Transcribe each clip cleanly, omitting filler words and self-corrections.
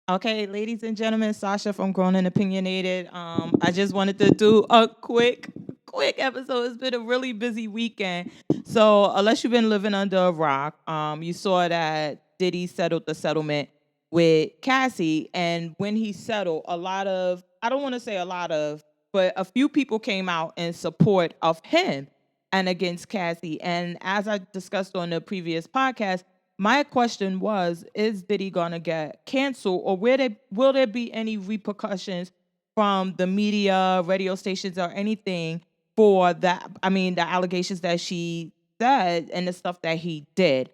Okay, ladies and gentlemen, Sasha from Grown and Opinionated. I just wanted to do a quick episode. It's been a really busy weekend. So unless you've been living under a rock, you saw that Diddy settled the settlement with Cassie. And when he settled, I don't want to say a lot of, but a few people came out in support of him and against Cassie. And as I discussed on the previous podcast, my question was, is Diddy gonna get canceled, or will there be any repercussions from the media, radio stations, or anything for that? I mean, the allegations that she said and the stuff that he did.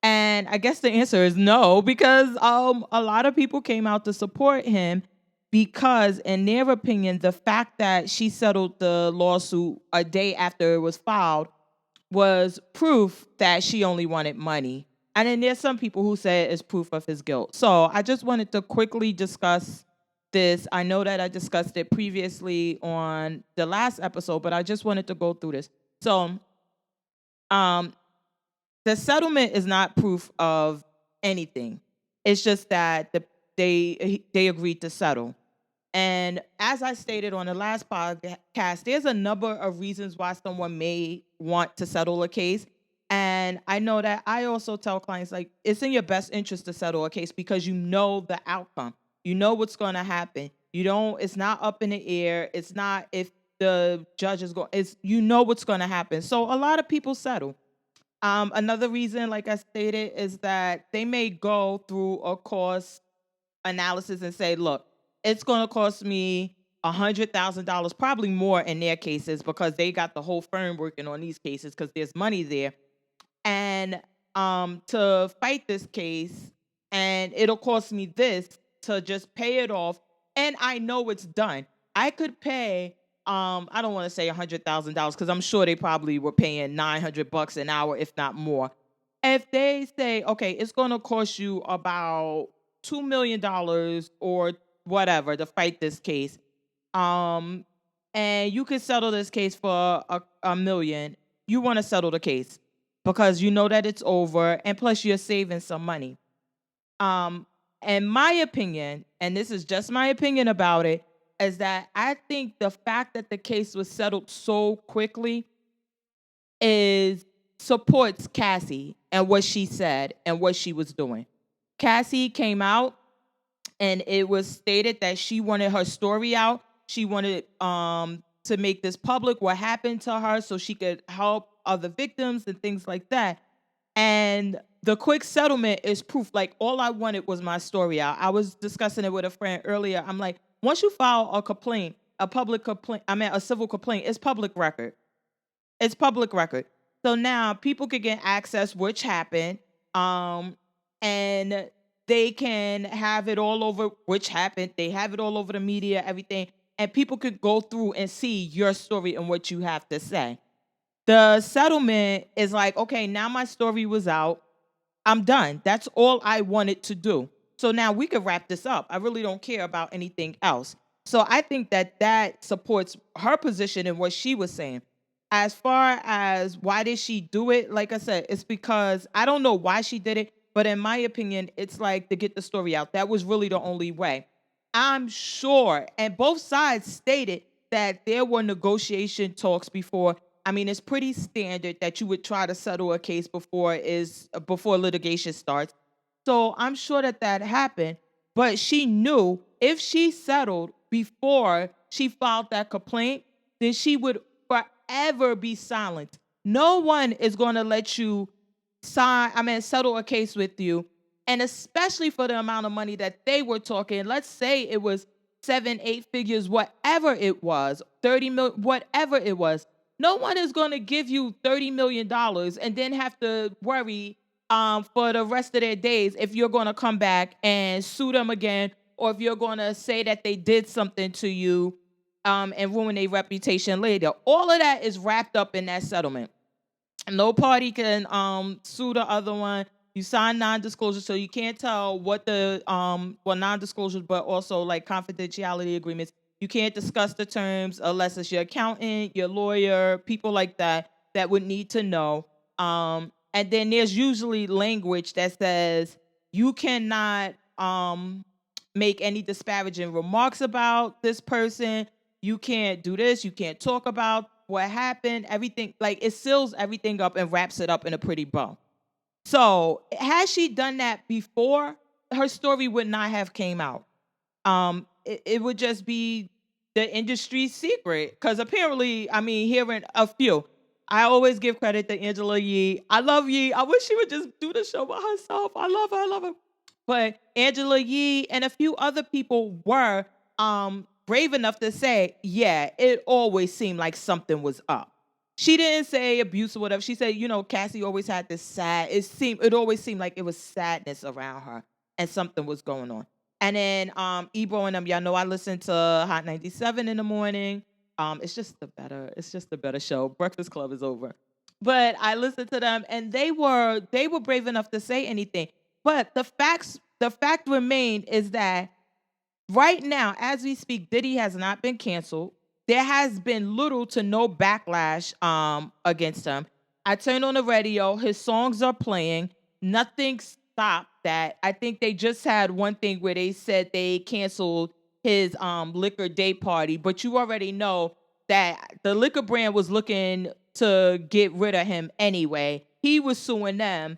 And I guess the answer is no, because a lot of people came out to support him because, in their opinion, the fact that she settled the lawsuit a day after it was filed was proof that she only wanted money. And then there's some people who say it's proof of his guilt. So I just wanted to quickly discuss this. I know that I discussed it previously on the last episode, but I just wanted to go through this. So um, the settlement is not proof of anything. It's just that they agreed to settle. And as I stated on the last podcast, there's a number of reasons why someone may want to settle a case. And I know that I also tell clients, like, it's in your best interest to settle a case because you know the outcome. You know what's going to happen. You don't, it's not up in the air. It's not if the judge is going, it's, you know what's going to happen. So a lot of people settle. Another reason, like I stated, is that they may go through a cost analysis and say, look, it's going to cost me $100,000, probably more in their cases because they got the whole firm working on these cases because there's money there. And to fight this case, and it'll cost me this to just pay it off, and I know it's done. I could pay. I don't want to say $100,000 because I'm sure they probably were paying $900 an hour, if not more. If they say, okay, it's going to cost you about $2 million or whatever to fight this case, um, and you could settle this case for a million, you want to settle the case because you know that it's over, and plus you're saving some money. Um, and my opinion, and this is just my opinion about it, is that I think the fact that the case was settled so quickly is supports Cassie and what she said and what she was doing. Cassie came out and it was stated that she wanted her story out. She wanted to make this public what happened to her so she could help other victims and things like that. And the quick settlement is proof. Like, all I wanted was my story out. I was discussing it with a friend earlier. I'm like, once you file a complaint, a public complaint, I mean a civil complaint, it's public record. It's public record. So now people could get access, which happened, and they can have it all over, which happened. They have it all over the media, everything, and people could go through and see your story and what you have to say. The settlement is like, okay, now my story was out. I'm done. That's all I wanted to do. So now we could wrap this up. I really don't care about anything else. So I think that that supports her position and what she was saying. As far as why did she do it, like I said, it's because I don't know why she did it, but in my opinion, it's like to get the story out. That was really the only way. I'm sure, and both sides stated that there were negotiation talks before. I mean, it's pretty standard that you would try to settle a case before litigation starts. So I'm sure that that happened, but she knew if she settled before she filed that complaint, then she would forever be silent. No one is going to let you settle a case with you. And especially for the amount of money that they were talking, let's say it was seven, eight figures, whatever it was, 30 million, whatever it was. No one is going to give you $30 million and then have to worry for the rest of their days if you're going to come back and sue them again, or if you're going to say that they did something to you and ruin their reputation later. All of that is wrapped up in that settlement. No party can sue the other one. You sign non-disclosure, so you can't tell what the non-disclosures, but also like confidentiality agreements. You can't discuss the terms unless it's your accountant, your lawyer, people like that that would need to know. And then there's usually language that says you cannot make any disparaging remarks about this person. You can't do this. You can't talk about what happened. Everything, like, it seals everything up and wraps it up in a pretty bow. So had she done that before, her story would not have came out. It would just be the industry secret. Because apparently, I mean, hearing a few, I always give credit to Angela Yee. I love Yee. I wish she would just do the show by herself. I love her. I love her. But Angela Yee and a few other people were brave enough to say, yeah, it always seemed like something was up. She didn't say abuse or whatever. She said, Cassie always had this it always seemed like it was sadness around her and something was going on. And then Ebro and them, y'all know I listen to Hot 97 in the morning. It's just a better show. Breakfast Club is over. But I listened to them and they were brave enough to say anything. But the fact remained is that right now, as we speak, Diddy has not been canceled. There has been little to no backlash against him. I turned on the radio, his songs are playing. Nothing stopped that. I think they just had one thing where they said they canceled his liquor day party, but you already know that the liquor brand was looking to get rid of him anyway. He was suing them,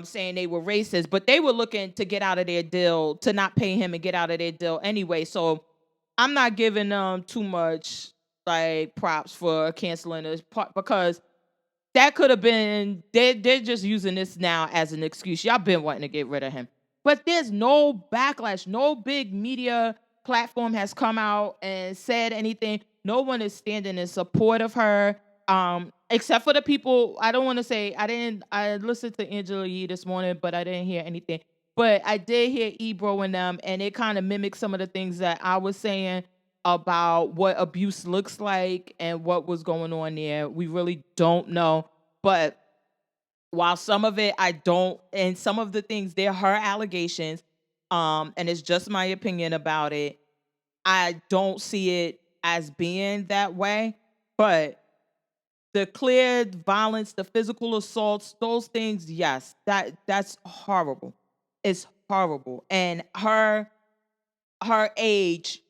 saying they were racist, but they were looking to get out of their deal, to not pay him and get out of their deal anyway. So I'm not giving them too much like props for canceling this part, because that could have been, they're just using this now as an excuse. Y'all been wanting to get rid of him. But there's no backlash. No big media platform has come out and said anything. No one is standing in support of her. Except for the people, I don't want to say, I listened to Angela Yee this morning, but I didn't hear anything. But I did hear Ebro and them, and it kind of mimics some of the things that I was saying about what abuse looks like and what was going on there. We really don't know. But while some of it I don't, and some of the things, they're her allegations, and it's just my opinion about it. I don't see it as being that way. But the clear violence, the physical assaults, those things, yes, that's horrible. It's horrible. And her age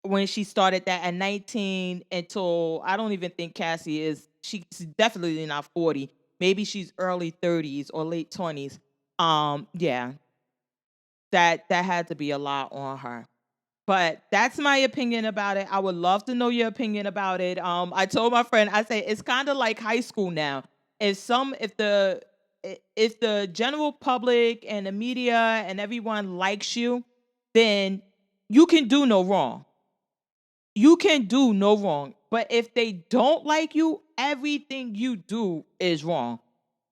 when she started that at 19 until, I don't even think Cassie is, she's definitely not 40. Maybe she's early 30s or late 20s. Yeah, that had to be a lot on her. But that's my opinion about it. I would love to know your opinion about it. I told my friend, I say it's kind of like high school now. If the general public and the media and everyone likes you, then you can do no wrong. You can do no wrong. But if they don't like you, everything you do is wrong.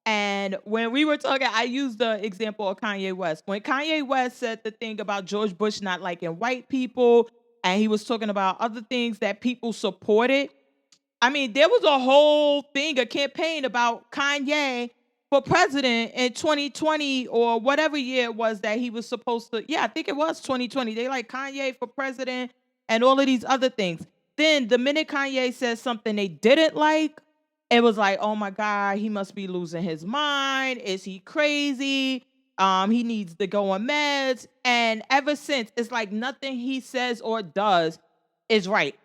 And when we were talking, I used the example of Kanye West. When Kanye West said the thing about George Bush not liking white people, and he was talking about other things that people supported, I mean, there was a whole thing, a campaign about Kanye for president in 2020 or whatever year it was that he was supposed to. Yeah, I think it was 2020. They like Kanye for president and all of these other things. Then the minute Kanye says something they didn't like, it was like, oh my God, he must be losing his mind. Is he crazy? He needs to go on meds. And ever since, it's like nothing he says or does is right.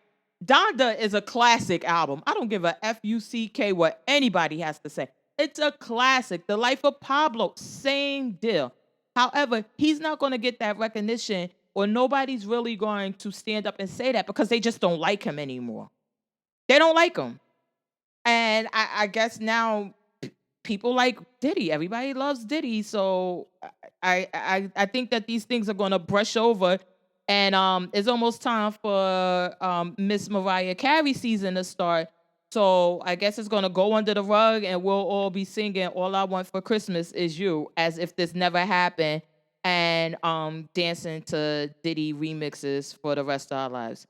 Donda is a classic album. I don't give a fuck what anybody has to say. It's a classic. The Life of Pablo, same deal. However, he's not going to get that recognition, or nobody's really going to stand up and say that, because they just don't like him anymore. They don't like him. And I guess now people like Diddy. Everybody loves Diddy. So I think that these things are going to brush over. And it's almost time for Miss Mariah Carey season to start. So I guess it's going to go under the rug, and we'll all be singing All I Want for Christmas Is You as if this never happened, and dancing to Diddy remixes for the rest of our lives.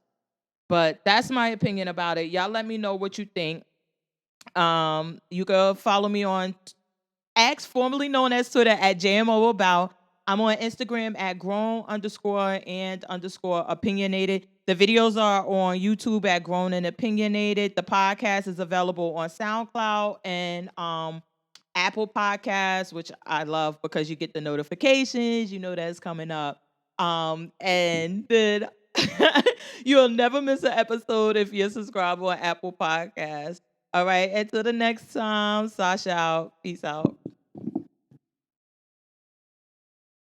But that's my opinion about it. Y'all let me know what you think. You can follow me on X, formerly known as Twitter, at JMO About. I'm on Instagram at grown underscore and underscore opinionated. The videos are on YouTube at Grown and Opinionated. The podcast is available on SoundCloud and Apple Podcasts, which I love because you get the notifications. You know that's coming up. And then you'll never miss an episode if you're subscribed on Apple Podcasts. All right. Until the next time, Sasha out. Peace out.